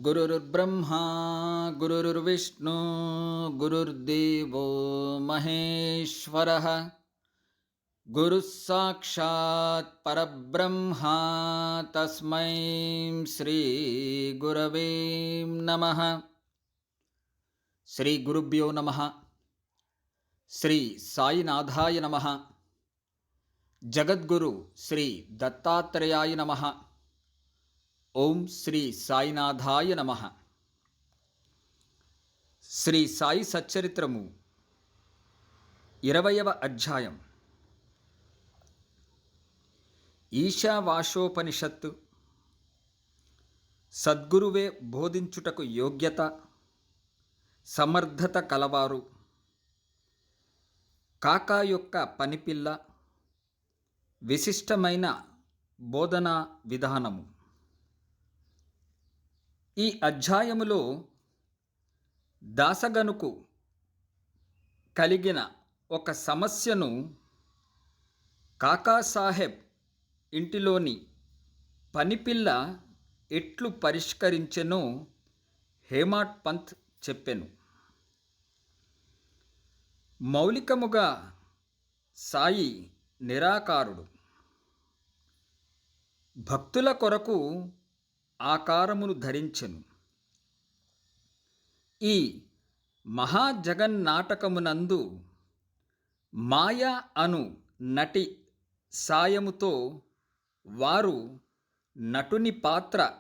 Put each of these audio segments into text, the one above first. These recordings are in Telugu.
गुरुर्ब्रह्मा गुरुर्विष्णु गुरुर्देवो महेश्वरः गुरुः साक्षात् परब्रह्मा तस्मै श्री गुरवे नमः। श्री गुरुभ्यो नमः। श्री साईनाथाय नमः। जगद्गुरु श्री दत्तात्रेयाय नमः। ఓం శ్రీ సాయినాథాయ నమః. శ్రీ సాయి సచ్చరిత్రము 20వ అధ్యాయం. ఈశావాశోపనిషత్తు. సద్గురువే బోధించుటకు యోగ్యత సమర్థత కలవారు. కాకా యొక్క పనిపిల్ల. విశిష్టమైన బోధనా విధానము. ఈ అధ్యాయములో దాసగనుకు కలిగిన ఒక సమస్యను కాకాసాహెబ్ ఇంటిలోని పనిపిల్ల ఎట్లు పరిష్కరించెనో హేమాడ్ పంత్ చెప్పెను. మౌలికముగా సాయి నిరాకారుడు. భక్తుల కొరకు ఆకారమును ధరించెను. ఈ మహాజగన్నాటకమునందు మాయా అను నటి సాయముతో వారు నటుని పాత్ర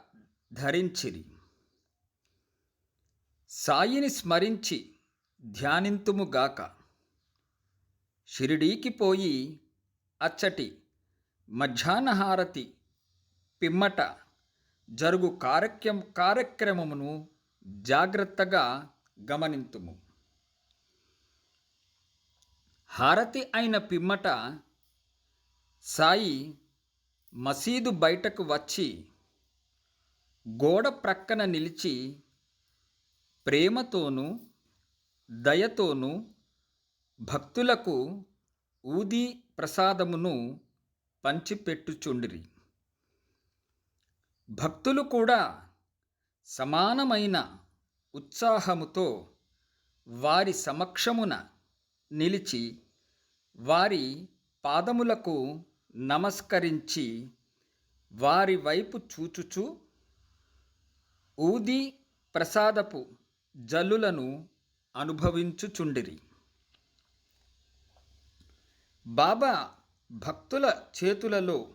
ధరించిరి. సాయిని స్మరించి ధ్యానింతుముగాక. షిరిడీకి పోయి అచ్చటి మధ్యాహ్నహారతి పిమ్మట జరుగు కార్యక్రమమును జాగ్రత్తగా గమనింతుము. హారతి అయిన పిమ్మట సాయి మసీదు బయటకు వచ్చి గోడ ప్రక్కన నిలిచి ప్రేమతోనూ దయతోనూ భక్తులకు ఊదీ ప్రసాదమును పంచిపెట్టుచుండిరి. భక్తులు కూడా సమానమైన ఉత్సాహముతో వారి సమక్షమున నిలిచి వారి పాదములకు నమస్కరించి వారి వైపు చూచుచు ఊది ప్రసాదపు జల్లులను అనుభవించుచుండిరి. బాబా భక్తుల చేతులలో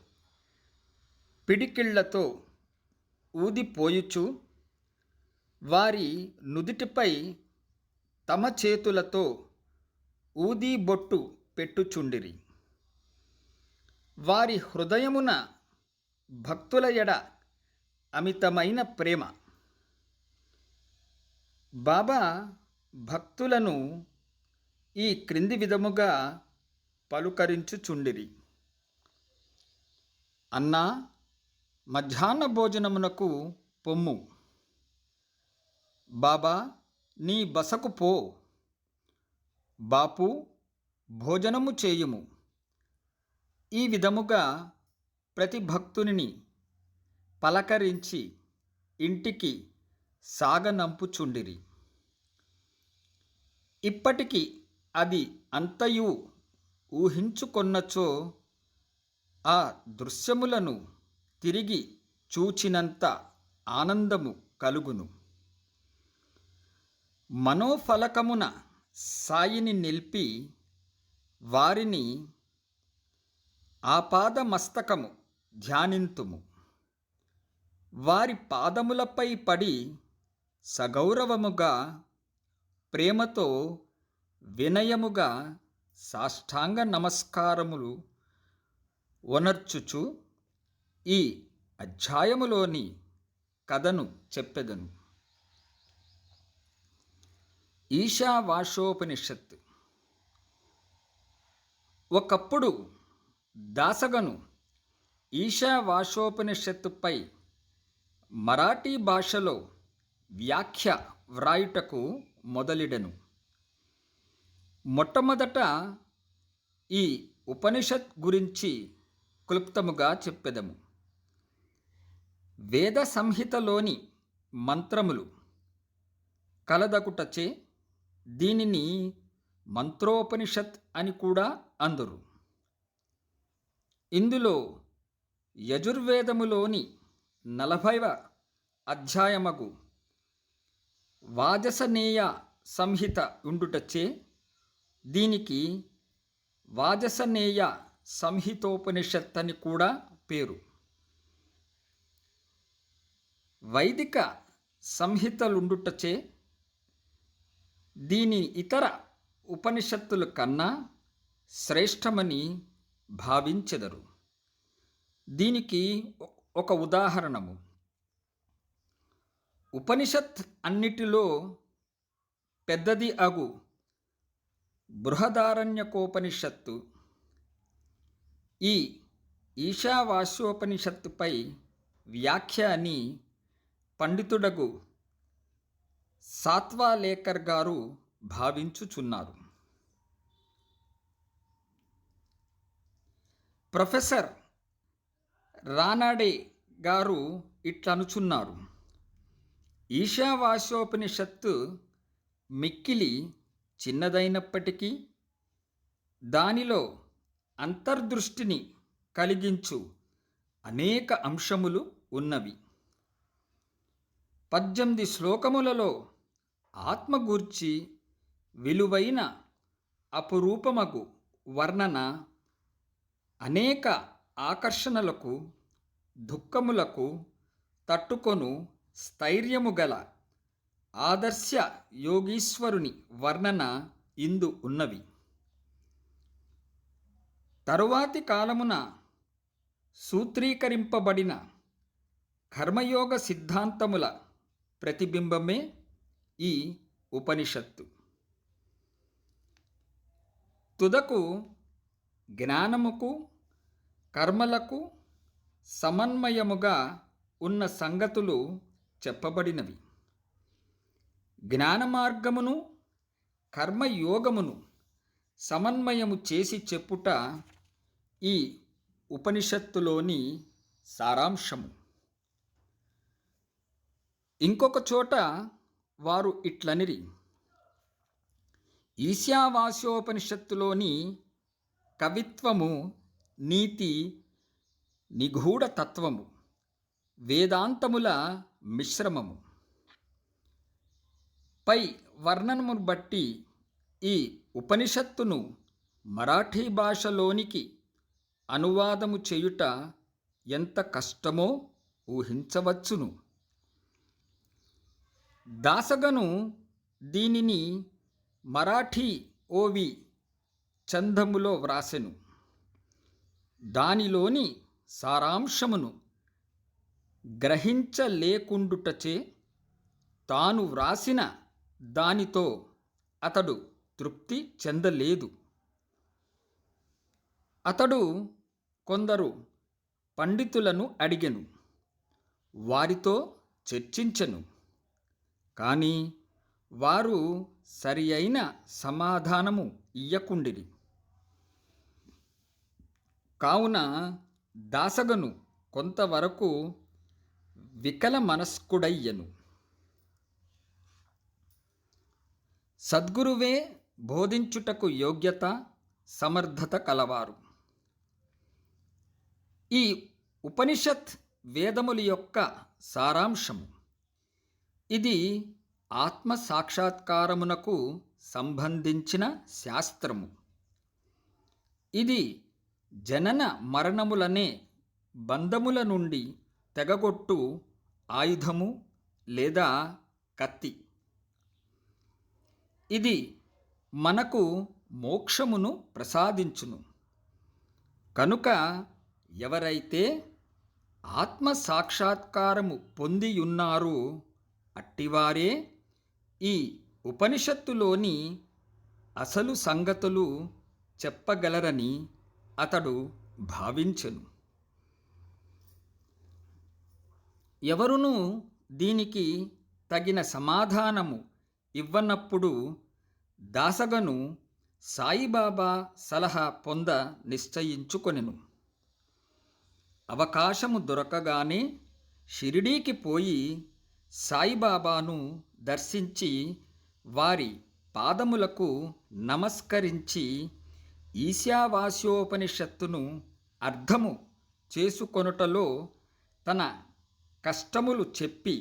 పిడికిళ్లతో ఊదిపోయుచు వారి నుదిటిపై తమ చేతులతో ఊదీ బొట్టు పెట్టుచుండిరి. వారి హృదయమున భక్తుల ఎడ అమితమైన ప్రేమ. బాబా భక్తులను ఈ క్రింది విధముగా పలుకరించుచుండిరి. అన్నా, మధ్యాహ్న భోజనమునకు పొమ్ము. బాబా, నీ బసకు పో. బాపు, భోజనము చేయుము. ఈ విధముగా ప్రతి భక్తుని పలకరించి ఇంటికి సాగనంపుచుండిరి. ఇప్పటికి అది అంతయు ఊహించుకొన్నచో ఆ దృశ్యములను తిరిగి చూచినంత ఆనందము కలుగును. మనోఫలకమున సాయిని నిలిపి వారిని ఆపాదమస్తకము ధ్యానింతుము. వారి పాదములపై పడి సగౌరవముగా ప్రేమతో వినయముగా సాష్టాంగ నమస్కారములు ఒనర్చుచు ఈ అధ్యాయములోని కథను చెప్పెదను. ఈశావాశోపనిషత్తు. ఒకప్పుడు దాసగను ఈశావాశోపనిషత్తుపై మరాఠీ భాషలో వ్యాఖ్య వ్రాయుటకు మొదలెడెను. మొట్టమొదట ఈ ఉపనిషత్ గురించి క్లుప్తముగా చెప్పెదము. వేద సంహితలోని మంత్రములు కలదకుటచే దీనిని మంత్రోపనిషత్ అని కూడా అందురు. ఇందులో యజుర్వేదములోని 40వ అధ్యాయమగు వాజసనేయ సంహిత ఉండుటచే దీనికి వాజసనేయ సంహితోపనిషత్ అని కూడా పేరు. వైదిక సంహితలుండుటచే దీని ఇతర ఉపనిషత్తుల కన్నా శ్రేష్టమని భావించెదరు. దీనికి ఒక ఉదాహరణము. ఉపనిషత్ అన్నిటిలో పెద్దది అగు బృహదారణ్యకోపనిషత్తు ఈ ఈశావాస్యోపనిషత్తుపై వ్యాఖ్య అని పండితుడగు సాత్వాలేకర్ గారు భావించుచున్నారు. ప్రొఫెసర్ రానాడే గారు ఇట్లనుచున్నారు. ఈశావాస్యోపనిషత్తు మిక్కిలి చిన్నదైనప్పటికీ దానిలో అంతర్దృష్టిని కలిగించు అనేక అంశములు ఉన్నవి. 18 శ్లోకములలో ఆత్మ గూర్చి విలువైన అపురూపమగు వర్ణన అనేక ఆకర్షణలకు దుఃఖములకు తట్టుకొను స్థైర్యము గల ఆదర్శ యోగీశ్వరుని వర్ణన ఇందు ఉన్నవి. తరువాతి కాలమున సూత్రీకరింపబడిన కర్మయోగ సిద్ధాంతముల ప్రతిబింబమే ఈ ఉపనిషత్తు. తుదకు జ్ఞానముకు కర్మలకు సమన్వయముగా ఉన్న సంగతులు చెప్పబడినవి. జ్ఞాన మార్గమును కర్మయోగమును సమన్వయము చేసి చెప్పుట ఈ ఉపనిషత్తులోని సారాంశము. ఇంకొక చోట వారు ఇట్లనిరి. ఈశావాస్యోపనిషత్తులోని కవిత్వము, నీతి, నిగూఢ తత్వము, వేదాంతముల మిశ్రమము. పై వర్ణనమును బట్టి ఈ ఉపనిషత్తును మరాఠీ భాషలోనికి అనువాదము చేయుట ఎంత కష్టమో ఊహించవచ్చును. దాసగను దీనిని మరాఠీ ఓవి ఛందములో వ్రాసెను. దానిలోని సారాంశమును గ్రహించలేకుండుటచే తాను వ్రాసిన దానితో అతడు తృప్తి చెందలేదు. అతడు కొందరు పండితులను అడిగెను, వారితో చర్చించెను. కానీ వారు సరి అయిన సమాధానము ఇయ్యకుండిరి. కావున దాసగను కొంతవరకు వికల మనస్కుడయ్యను. సద్గురువే బోధించుటకు యోగ్యత, సమర్థత కలవారు. ఈ ఉపనిషత్ వేదముల యొక్క సారాంశము. ఇది ఆత్మ సాక్షాత్కారమునకు సంబంధించిన శాస్త్రము. ఇది జనన మరణములనే బంధముల నుండి తెగగొట్టు ఆయుధము లేదా కత్తి. ఇది మనకు మోక్షమును ప్రసాదించును. కనుక ఎవరైతే ఆత్మ సాక్షాత్కారము పొందియున్నారో అట్టివారే ఈ ఉపనిషత్తులోని అసలు సంగతులు చెప్పగలరని అతడు భావించెను. ఎవరునూ దీనికి తగిన సమాధానము ఇవ్వనప్పుడు దాసగను సాయిబాబా సలహా పొంద నిశ్చయించుకొనెను. అవకాశము దొరకగానే షిరిడీకి పోయి సాయిబాబాను దర్శించి వారి పాదములకు నమస్కరించి ఈశావాస్యోపనిషత్తును అర్థము చేసుకొనుటలో తన కష్టములు చెప్పి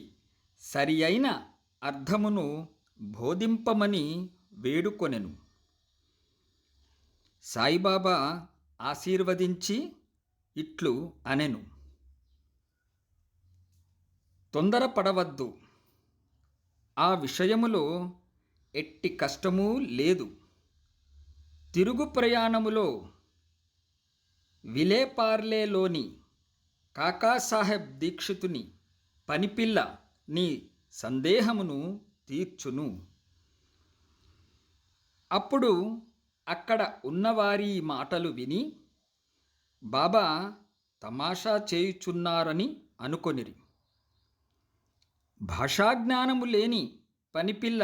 సరి అయిన అర్థమును బోధింపమని వేడుకొనెను. సాయిబాబా ఆశీర్వదించి ఇట్లు అనెను: తొందరపడవద్దు. ఆ విషయములో ఎట్టి కష్టమూ లేదు. తిరుగు ప్రయాణములో విలేపార్లేలోని కాకాసాహెబ్ దీక్షితుని పనిపిల్ల నీ సందేహమును తీర్చును. అప్పుడు అక్కడ ఉన్నవారి మాటలు విని బాబా తమాషా చేయుచున్నారని అనుకొనిరి. భాషాజ్ఞానము లేని పనిపిల్ల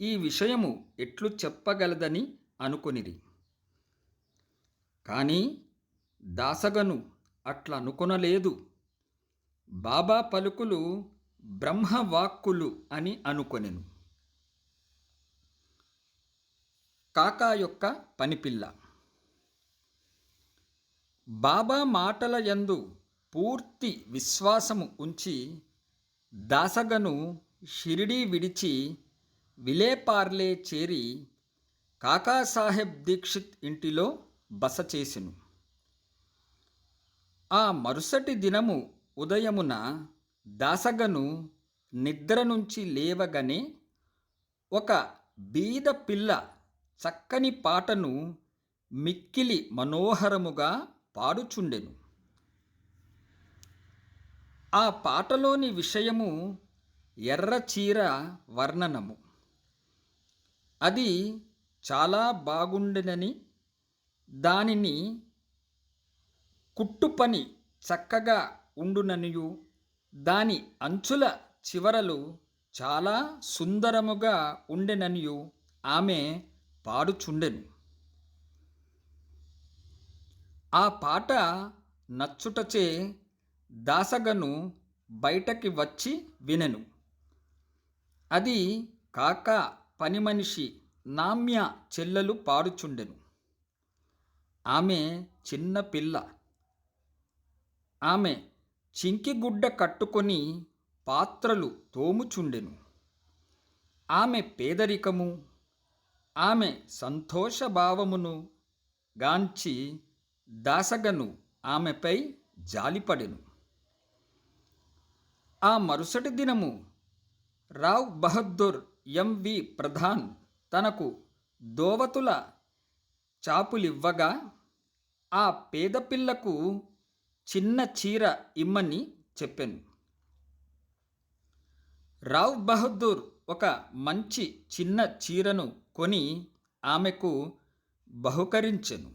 ఈ విషయము ఎట్లు చెప్పగలదని అనుకొనిరి. కానీ దాసగను అట్లనుకొనలేదు. బాబా పలుకులు బ్రహ్మవాక్కులు అని అనుకొనెను. కాకా యొక్క పనిపిల్ల. బాబా మాటల యందు పూర్తి విశ్వాసము ఉంచి దాసగను షిరిడీ విడిచి విలేపార్లే చేరి కాకాసాహెబ్ దీక్షిత్ ఇంటిలో బస చేసెను. ఆ మరుసటి దినము ఉదయమున దాసగను నిద్ర నుంచి లేవగానే ఒక బీద పిల్ల చక్కని పాటను మిక్కిలి మనోహరముగా పాడుచుండెను. ఆ పాటలోని విషయము ఎర్రచీర వర్ణనము. అది చాలా బాగుండెనని, దానిని కుట్టుపని చక్కగా ఉండుననియు, దాని అంచుల చివరలు చాలా సుందరముగా ఉండెననియు ఆమె పాడుచుండెను. ఆ పాట నచ్చుటచే దాసగను బయటకి వచ్చి వినెను. అది కాకా పనిమనిషి నామ్య చెల్లెలు పాడుచుండెను. ఆమె చిన్న పిల్ల. ఆమె చింకిగుడ్డ కట్టుకొని పాత్రలు తోముచుండెను. ఆమె పేదరికము, ఆమె సంతోషభావమును గాంచి దాసగను ఆమెపై జాలిపడెను. ఆ మరుసటి దినము రావ్ బహద్దూర్ ఎంవి ప్రధాన్ తనకు దోవతుల చాపులివ్వగా ఆ పేదపిల్లకు చిన్న చీర ఇమ్మని చెప్పెను. రావ్ బహద్దూర్ ఒక మంచి చిన్న చీరను కొని ఆమెకు బహుకరించెను.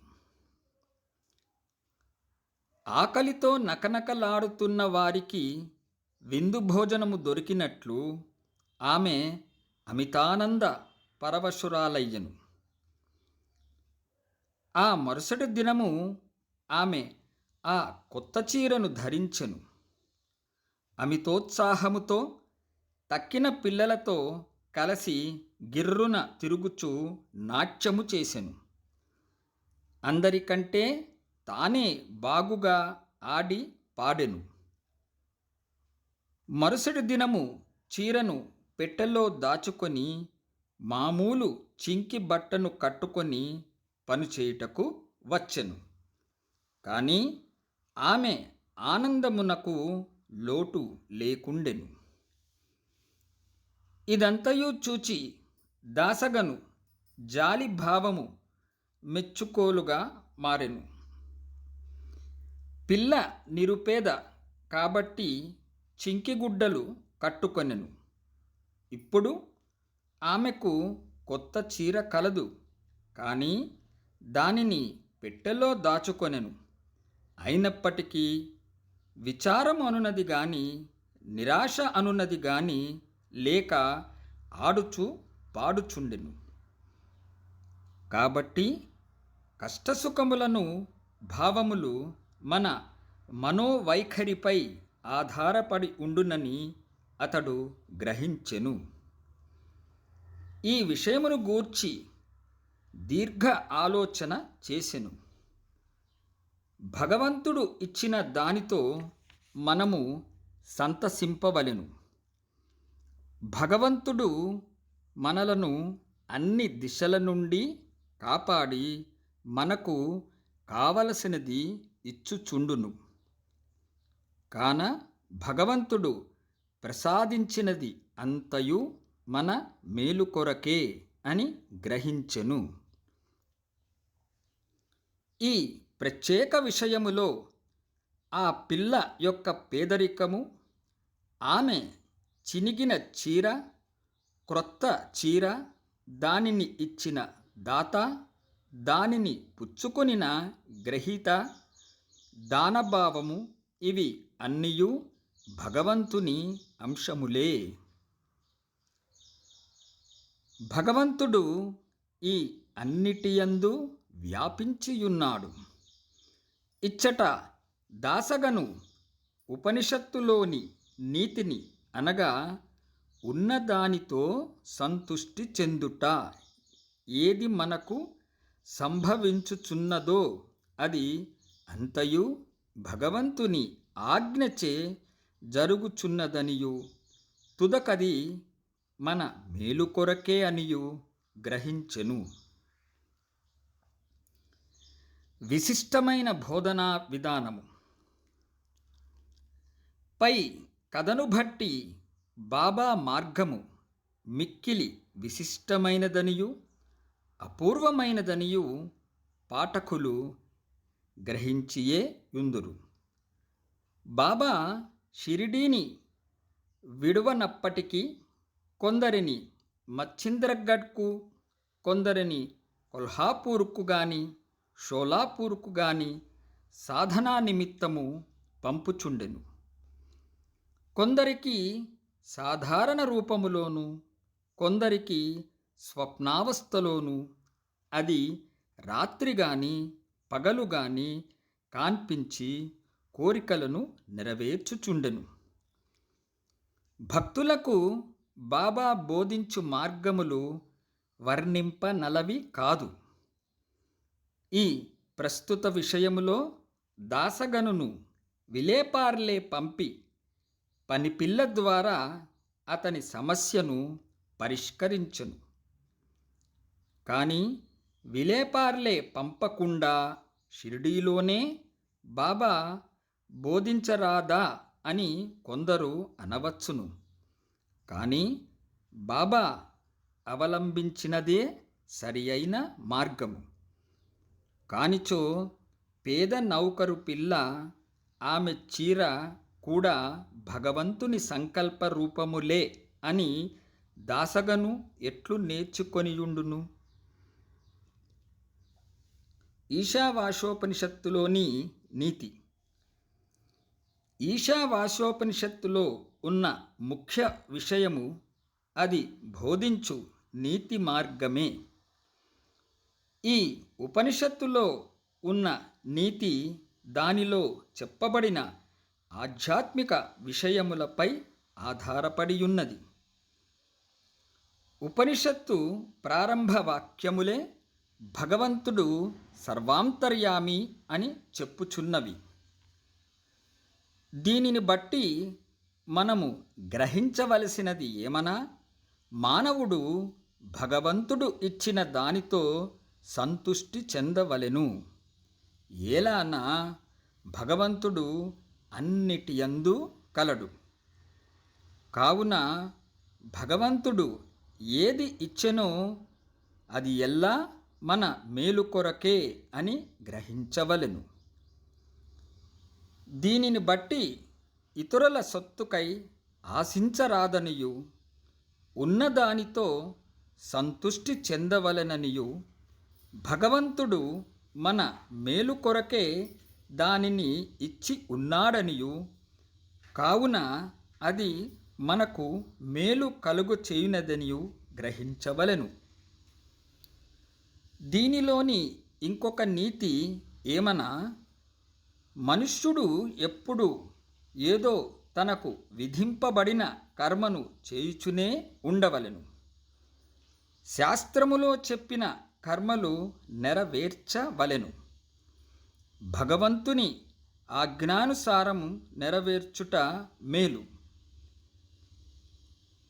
ఆకలితో నకనకలాడుతున్న వారికి విందు భోజనము దొరికినట్లు ఆమె అమితానంద పరవశురాలయ్యెను. ఆ మరుసటి దినము ఆమె ఆ కొత్త చీరను ధరించెను. అమితోత్సాహముతో తక్కిన పిల్లలతో కలిసి గిర్రున తిరుగుచూ నాట్యము చేసెను. అందరికంటే తానే బాగుగా ఆడి పాడెను. మరుసటి దినము చీరను పెట్టెలో దాచుకొని మామూలు చింకి బట్టను కట్టుకొని పనిచేయుటకు వచ్చెను. కానీ ఆమె ఆనందమునకు లోటు లేకుండెను. ఇదంతయు చూచి దాసగను జాలి భావము మెచ్చుకోలుగా మారెను. పిల్ల నిరుపేద కాబట్టి చింకిగుడ్డలు కట్టుకొనెను. ఇప్పుడు ఆమెకు కొత్త చీర కలదు, కానీ దానిని పెట్టెలో దాచుకొనెను. అయినప్పటికీ విచారం అనున్నది గాని నిరాశ అనున్నది గాని లేక ఆడుచు పాడుచుండెను. కాబట్టి కష్టసుఖములను భావములు మన మనోవైఖరిపై ఆధారపడి ఉండునని అతడు గ్రహించెను. ఈ విషయమును గూర్చి దీర్ఘ ఆలోచన చేసెను. భగవంతుడు ఇచ్చిన దానితో మనము సంతసింపవలెను. భగవంతుడు మనలను అన్ని దిశల నుండి కాపాడి మనకు కావలసినది ఇచ్చుచుండును. కాన భగవంతుడు ప్రసాదించినది అంతయు మన మేలు కొరకే అని గ్రహించెను. ఈ ప్రత్యేక విషయములో ఆ పిల్ల యొక్క పేదరికము, ఆమె చినిగిన చీర, క్రొత్త చీర, దానిని ఇచ్చిన దాత, దానిని పుచ్చుకొనిన గ్రహీత, దానభావము, ఇవి అన్నియు భగవంతుని అంశములే. భగవంతుడు ఈ అన్నిటియందు వ్యాపించియున్నాడు. ఇచ్చట దాసగను ఉపనిషత్తులోని నీతిని అనగా ఉన్నదానితో సంతుష్టి చెందుట, ఏది మనకు సంభవించుచున్నదో అది అంతయు భగవంతుని ఆజ్ఞచే జరుగుచున్నదనియు, తుదకది మన మేలు కొరకే అనియు గ్రహించెను. విశిష్టమైన బోధనా విధానము. పై కథను బట్టి బాబా మార్గము మిక్కిలి విశిష్టమైనదనియు అపూర్వమైనదనియు పాఠకులు గ్రహించియే యుందురు. బాబా షిరిడీని విడువనప్పటికీ కొందరిని మచ్చింద్రగఢ్కు, కొందరిని కొల్హాపూర్కు గాని షోలాపూర్కు గాని సాధనా నిమిత్తము పంపుచుండెను. కొందరికి సాధారణ రూపములోను, కొందరికి స్వప్నావస్థలోను, అది రాత్రి గాని పగలు గాని కాన్పించి కోరికలను నెరవేర్చుచుండెను. భక్తులకు బాబా బోధించు మార్గములు వర్ణింపనలవి కాదు. ఈ ప్రస్తుత విషయములో దాసగనును విలేపార్లే పంపి పనిపిల్ల ద్వారా అతని సమస్యను పరిష్కరించెను. కానీ విలేపార్లే పంపకుండా షిరిడీలోనే బాబా బోధించరాదా అని కొందరు అనవచ్చును. కానీ బాబా అవలంబించినదే సరి అయిన మార్గము. కానిచో పేద నౌకరు పిల్ల, ఆమె చీర కూడా భగవంతుని సంకల్ప రూపములే అని దాసగను ఎట్లు నేర్చుకొనియుండును? ఈశావాస్యోపనిషత్తులోని నీతి. ఈశావాస్యోపనిషత్తులో ఉన్న ముఖ్య విషయము అది బోధించు నీతి మార్గమే. ఈ ఉపనిషత్తులో ఉన్న నీతి దానిలో చెప్పబడిన ఆధ్యాత్మిక విషయములపై ఆధారపడియున్నది. ఉపనిషత్తు ప్రారంభ వాక్యములే భగవంతుడు సర్వాంతర్యామి అని చెప్పుచున్నవి. దీనిని బట్టి మనము గ్రహించవలసినది ఏమనా, మానవుడు భగవంతుడు ఇచ్చిన దానితో సంతుష్టి చెందవలెను. ఏలానా భగవంతుడు అన్నిటియందు కలడు. కావున భగవంతుడు ఏది ఇచ్చెనో అది ఎల్లా మన మేలు కొరకే అని గ్రహించవలెను. దీనిని బట్టి ఇతరుల సొత్తుకై ఆశించరాదనియు, ఉన్నదానితో సంతుష్టి చెందవలెననియు, భగవంతుడు మన మేలు కొరకే దానిని ఇచ్చి ఉన్నాడనియు, కావున అది మనకు మేలు కలుగు చేయునదనియు గ్రహించవలెను. దీనిలోని ఇంకొక నీతి ఏమనా, మనుష్యుడు ఎప్పుడు ఏదో తనకు విధింపబడిన కర్మను చేయుచునే ఉండవలెను. శాస్త్రములో చెప్పిన కర్మలు నెరవేర్చవలెను. భగవంతుని ఆజ్ఞానుసారము నెరవేర్చుట మేలు.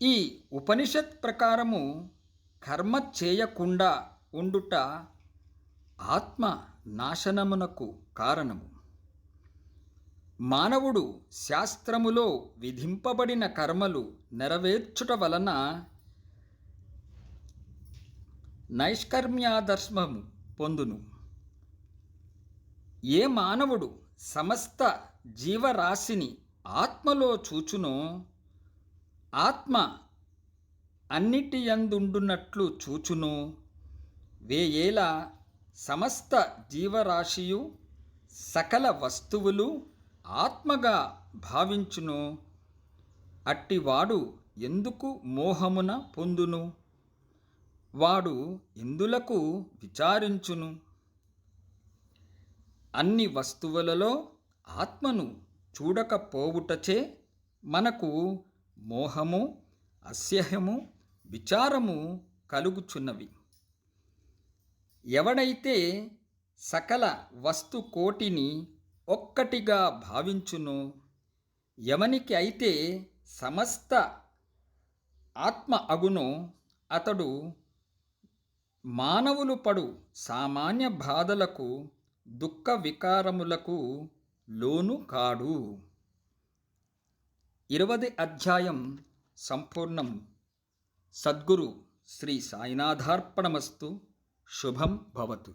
ఈ ఉపనిషత్ ప్రకారము కర్మ చేయకుండా ఉండుట ఆత్మ నాశనమునకు కారణము. మానవుడు శాస్త్రములో విధింపబడిన కర్మలు నెరవేర్చుట వలన నైష్కర్మ్యాదర్శము పొందును. ఏ మానవుడు సమస్త జీవరాశిని ఆత్మలో చూచునో, ఆత్మ అన్నిటియందుండునట్లు చూచునో, వేయేల సమస్త జీవరాశియు సకల వస్తువులు ఆత్మగా భావించునో, అట్టివాడు ఎందుకు మోహమున పొందును? వాడు ఎందులకు విచారించును? అన్ని వస్తువులలో ఆత్మను చూడకపోవుటచే మనకు మోహము, అసహ్యము, విచారము కలుగుచున్నవి. ఎవడైతే సకల వస్తుకోటిని ఒక్కటిగా భావించునో, ఎవనికి అయితే సమస్త ఆత్మ అగునో, అతడు మానవులు పడు సామాన్య బాధలకు, దుఃఖ వికారములకు లోను కాడు. 20వ అధ్యాయం సంపూర్ణం. సద్గురు శ్రీ సాయినాథార్పణమస్తు. శుభం భవతు.